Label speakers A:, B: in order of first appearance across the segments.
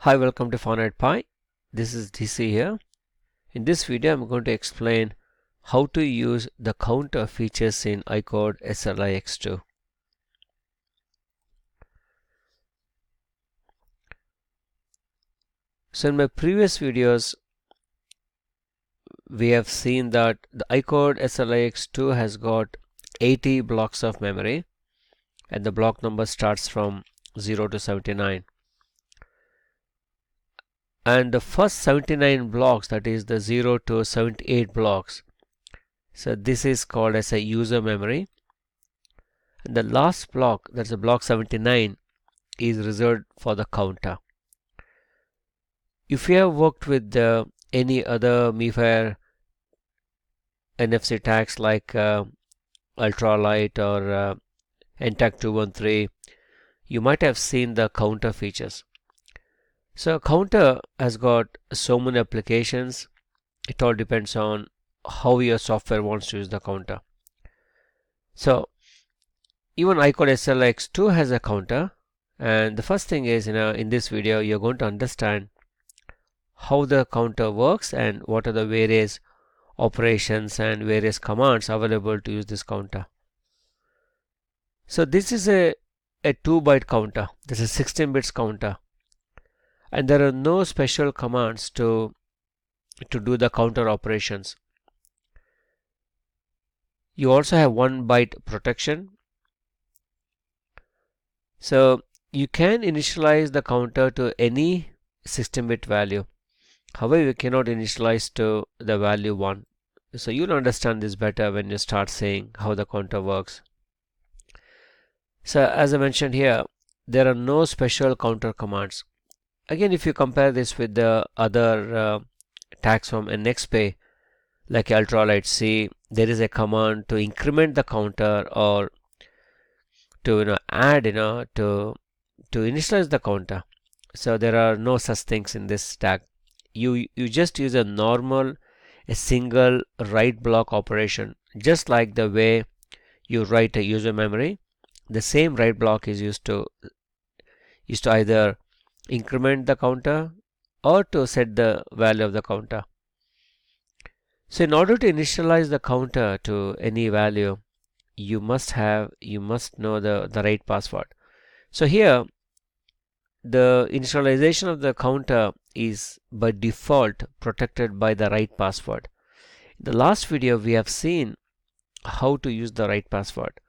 A: Hi, welcome to Finite Pi. This is DC here. In this video, I'm going to explain how to use the counter features in ICODE SLIX2. So in my previous videos, we have seen that the ICODE SLIX2 has got 80 blocks of memory and the block number starts from 0 to 79. And the first 79 blocks, that is the 0 to 78 blocks, so this is called as a user memory. And the last block, that's a block 79, is reserved for the counter. If you have worked with any other MiFi NFC tags like Ultralight or NTAG 213, you might have seen the counter features. So counter has got so many applications. It all depends on how your software wants to use the counter. So even ICODE SLX2 has a counter, and the first thing is, in this video you're going to understand how the counter works and what are the various operations and various commands available to use this counter. So this is a 2-byte counter. This is 16 bits counter, and there are no special commands to do the counter operations. You also have 1-byte protection. So you can initialize the counter to any 16-bit value. However, you cannot initialize to the value 1. So you'll understand this better when you start seeing how the counter works. So as I mentioned here, there are no special counter commands. Again, if you compare this with the other tags from NXP like Ultralight C, there is a command to increment the counter or to add to initialize the counter. So there are no such things in this tag. You just use a single write block operation, just like the way you write a user memory. The same write block is used to either increment the counter or to set the value of the counter. So in order to initialize the counter to any value, you must know the right password. So here the initialization of the counter is by default protected by the right password. In the last video we have seen how to use the right password.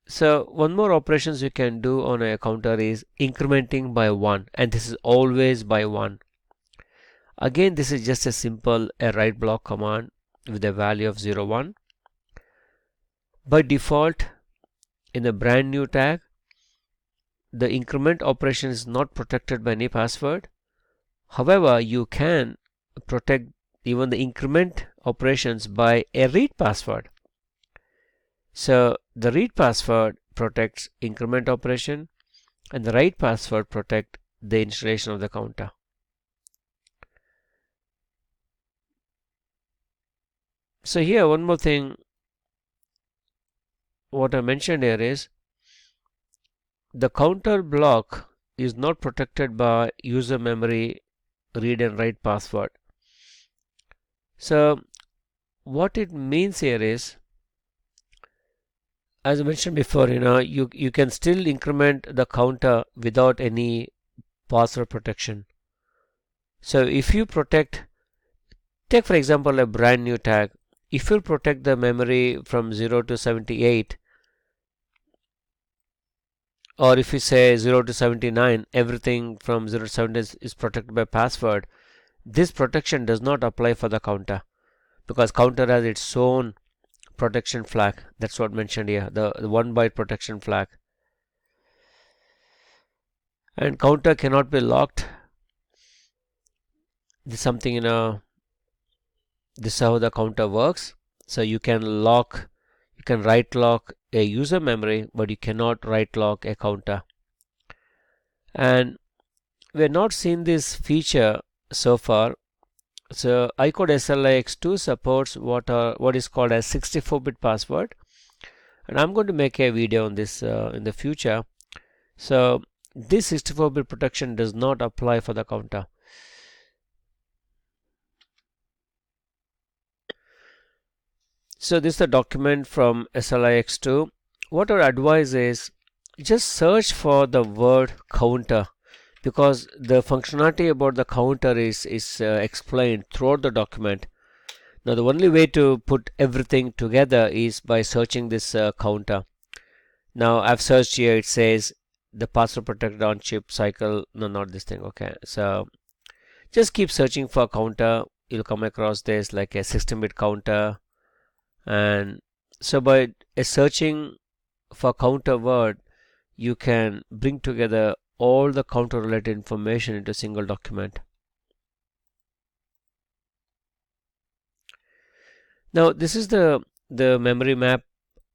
A: So one more operations you can do on a counter is incrementing by 1, and this is always by 1. Again, this is just a simple write block command with a value of 0, 1. By default, in a brand new tag, the increment operation is not protected by any password. However, you can protect even the increment operations by a read password. So the read password protects increment operation and the write password protect the installation of the counter. So here one more thing, what I mentioned here is the counter block is not protected by user memory read and write password. So what it means here is, as I mentioned before, you can still increment the counter without any password protection. So if you take for example a brand new tag, if you protect the memory from 0 to 78, or if you say 0 to 79, everything from 0 to 70 is protected by password, this protection does not apply for the counter, because counter has its own protection flag. That's what mentioned here, the 1-byte protection flag. And counter cannot be locked. This is something, this is how the counter works. So you can write lock a user memory, but you cannot write lock a counter. And we have not seen this feature so far. So ICODE SLIX2 supports what is called as 64-bit password, and I'm going to make a video on this in the future. So this 64-bit protection does not apply for the counter. So this is the document from SLIX2. What our advice is, just search for the word counter, because the functionality about the counter is explained throughout the document. Now the only way to put everything together is by searching this counter. Now I've searched here, it says the password protected on chip cycle. No, not this thing. Okay, so just keep searching for counter. You'll come across this like a 16-bit counter. And so by searching for counter word, you can bring together all the counter related information into a single document. Now this is the memory map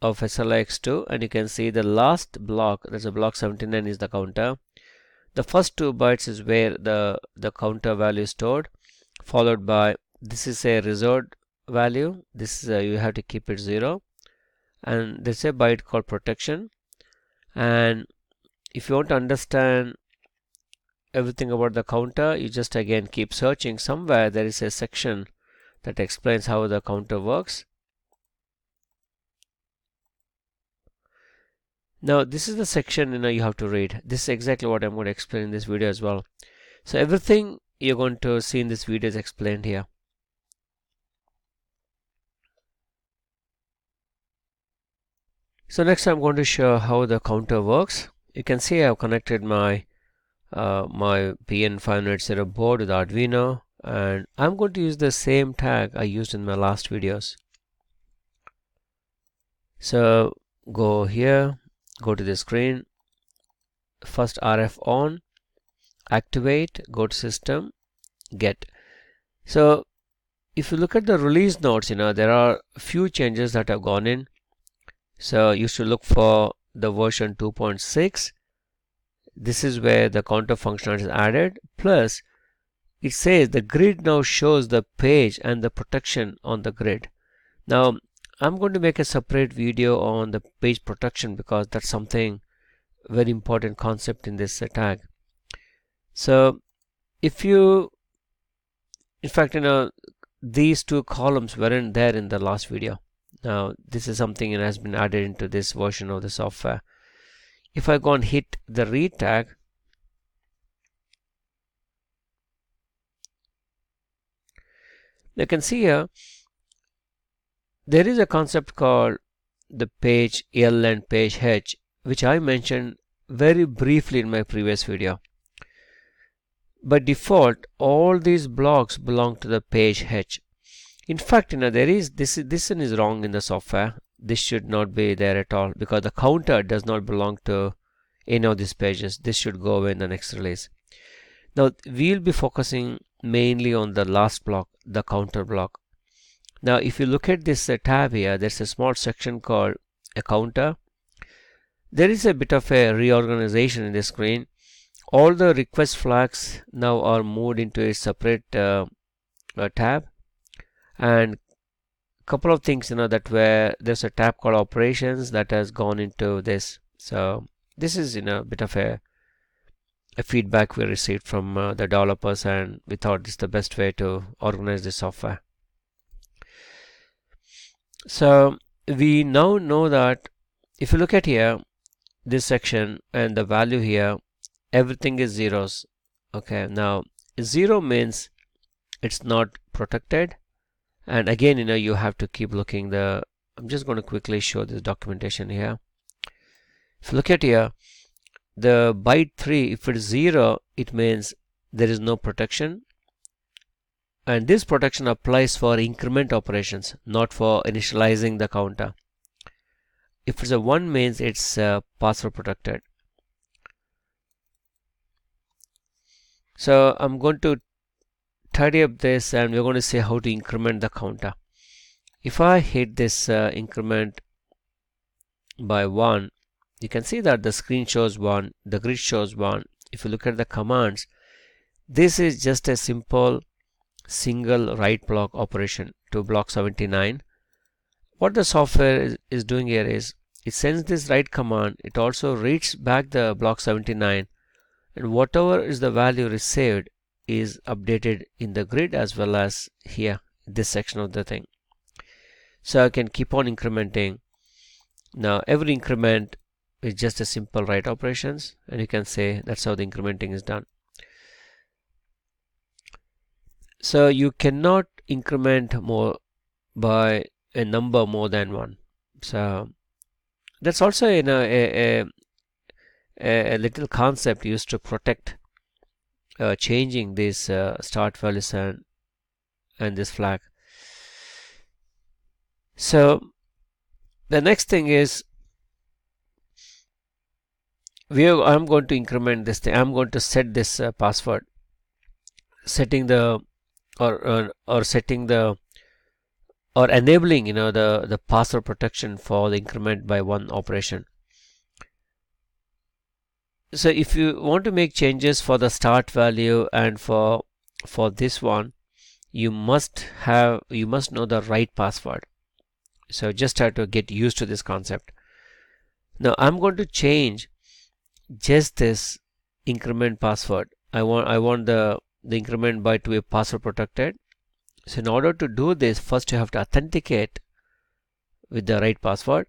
A: of SLIX2, and you can see the last block, there's a block 79, is the counter. The first 2 bytes is where the counter value is stored, followed by, this is a reserved value, this is you have to keep it 0, and there's a byte called protection. And if you want to understand everything about the counter, you just again keep searching. Somewhere there is a section that explains how the counter works. Now this is the section you have to read. This is exactly what I'm going to explain in this video as well. So everything you're going to see in this video is explained here. So next I'm going to show how the counter works. You can see I've connected my my PN580 board with Arduino, and I'm going to use the same tag I used in my last videos. So go here, go to the screen, first RF on, activate, go to system, get. So if you look at the release notes, there are a few changes that have gone in. So you should look for the version 2.6. This is where the counter functionality is added. Plus, it says the grid now shows the page and the protection on the grid. Now, I'm going to make a separate video on the page protection, because that's something very important concept in this tag. So if you, in fact, these 2 columns weren't there in the last video. Now this is something that has been added into this version of the software. If I go and hit the read tag, you can see here there is a concept called the page L and page H, which I mentioned very briefly in my previous video. By default, all these blocks belong to the page H. In fact, there is this one is wrong in the software. This should not be there at all, because the counter does not belong to any of these pages. This should go away in the next release. Now we'll be focusing mainly on the last block, the counter block. Now if you look at this tab here, there's a small section called a counter. There is a bit of a reorganization in the screen. All the request flags now are moved into a separate tab, and a couple of things that where there's a tab called operations that has gone into this. So this is a bit of a feedback we received from the developers, and we thought this is the best way to organize the software. So we now know that if you look at here, this section and the value here, everything is zeros. Okay, now 0 means it's not protected, and again you have to keep looking. I'm just going to quickly show this documentation here. If you look at here, the byte 3, if it's 0, it means there is no protection, and this protection applies for increment operations, not for initializing the counter. If it's a 1, means it's password protected. So I'm going to tidy up this, and we're going to see how to increment the counter. If I hit this increment by 1, you can see that the screen shows 1, the grid shows 1. If you look at the commands, this is just a simple single write block operation to block 79. What the software is doing here is it sends this write command. It also reads back the block 79, and whatever is the value received is updated in the grid as well as here, this section of the thing. So I can keep on incrementing. Now every increment is just a simple write operations, and you can say that's how the incrementing is done. So you cannot increment more by a number more than 1. So that's also a little concept used to protect changing this start values and this flag. So the next thing is I'm going to increment this thing. I'm going to set this password, setting the or setting the or enabling the password protection for the increment by 1 operation. So if you want to make changes for the start value and for this one, you must know the right password. So just try to get used to this concept. Now I'm going to change just this increment password. I want the increment by to be password protected. So in order to do this, first you have to authenticate with the right password.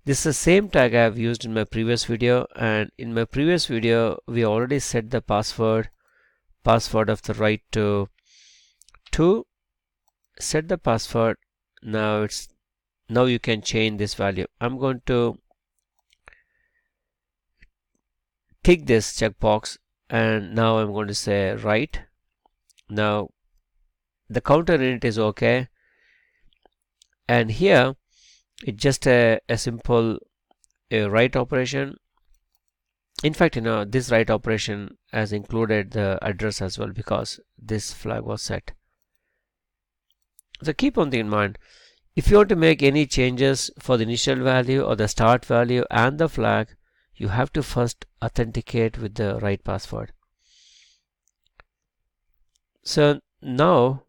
A: This is the same tag I have used in my previous video, and in my previous video we already set the password of the right to set the password. Now you can change this value. I'm going to tick this checkbox, and now I'm going to say write. Now the counter init is okay, and here it's just a simple write operation. In fact, this write operation has included the address as well because this flag was set. So keep one thing in mind. If you want to make any changes for the initial value or the start value and the flag, you have to first authenticate with the right password. So now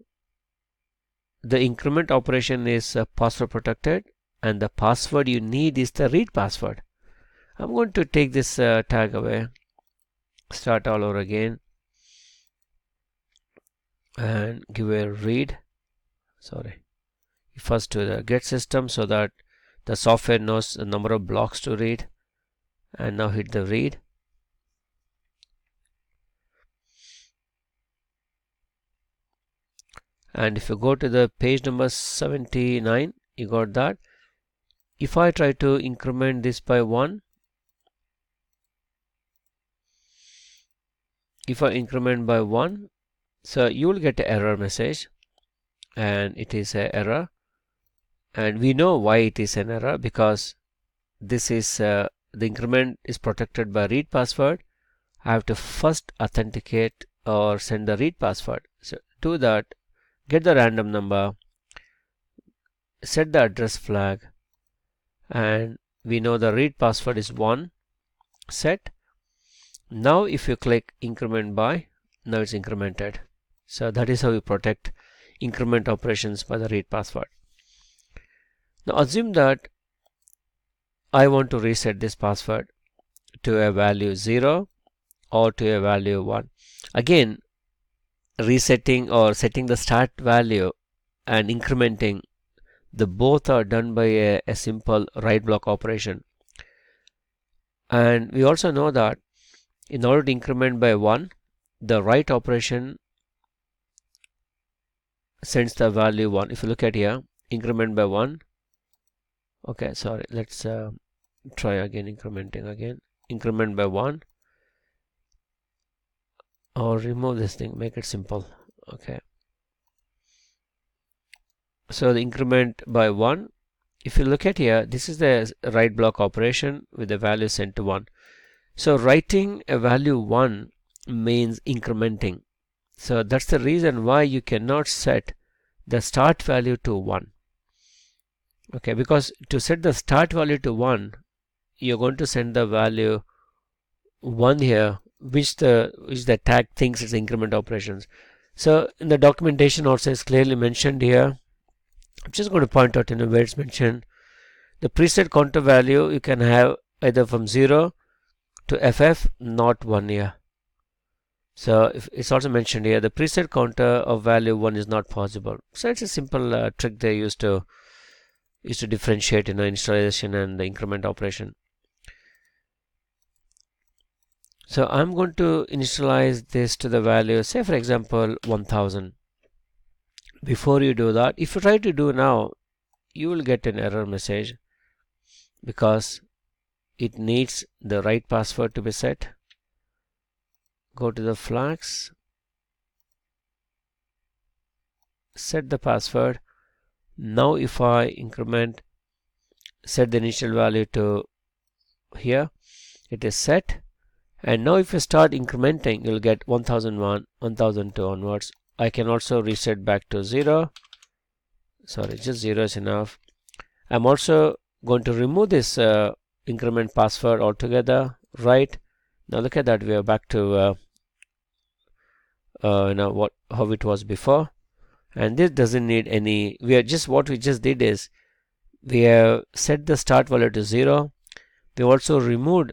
A: the increment operation is password protected, and the password you need is the read password. I'm going to take this tag away, start all over again, and give a read. First to the get system so that the software knows the number of blocks to read, and now hit the read. And if you go to the page number 79, you got that. If I try to increment this by 1, if I increment by 1, so you will get an error message, and it is an error, and we know why it is an error, because this is the increment is protected by read password. I have to first authenticate or send the read password. So do that, get the random number, set the address flag, and we know the read password is 1 set. Now if you click increment by, now it's incremented. So that is how you protect increment operations by the read password. Now assume that I want to reset this password to a value 0 or to a value 1. Again, resetting or setting the start value and incrementing, the both are done by a simple write block operation. And we also know that in order to increment by 1, the write operation sends the value 1. If you look at here, increment by 1. Okay, sorry, let's try again, incrementing again. Increment by 1, or remove this thing, make it simple. Okay, so the increment by 1, if you look at here, this is the write block operation with the value sent to 1. So writing a value 1 means incrementing. So that's the reason why you cannot set the start value to 1. Okay, because to set the start value to 1, you're going to send the value 1 here, which the tag thinks is increment operations. So in the documentation also is clearly mentioned here. I'm just going to point out where it's mentioned The preset counter value you can have either from 0 to FF, not 1 year. So if it's also mentioned here, the preset counter of value 1 is not possible. So it's a simple trick they used to differentiate initialization and the increment operation. So I'm going to initialize this to the value, say for example 1000. Before you do that, if you try to do now, you will get an error message because it needs the right password to be set. Go to the flags, set the password. Now if I increment, set the initial value to here, it is set. And now if you start incrementing, you'll get 1001, 1002 onwards. I can also reset back to 0. Sorry, just 0 is enough. I'm also going to remove this increment password altogether. Right now, look at that. We are back to how it was before, and this doesn't need any. What we just did is we have set the start value to 0. We also removed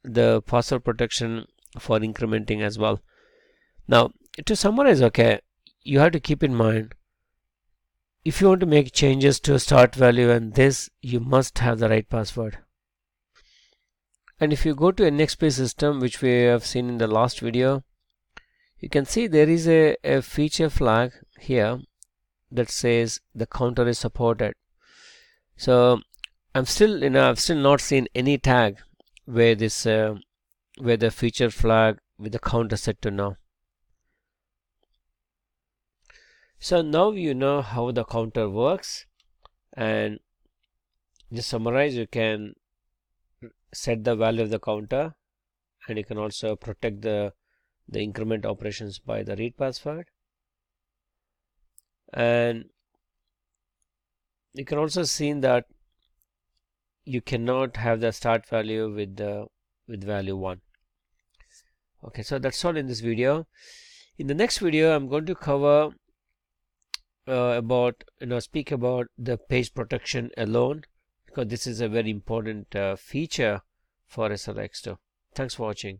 A: the password protection for incrementing as well. Now to summarize, okay, you have to keep in mind, if you want to make changes to start value and this, you must have the right password. And if you go to NXP system, which we have seen in the last video, you can see there is a feature flag here that says the counter is supported. So I've still not seen any tag where this where the feature flag with the counter set to no. So now you know how the counter works, and just summarize, you can set the value of the counter, and you can also protect the increment operations by the read password, and you can also see that you cannot have the start value with value 1. Okay, so that's all in this video. In the next video, I'm going to cover speak about the page protection alone, because this is a very important feature for SLX2. Thanks for watching.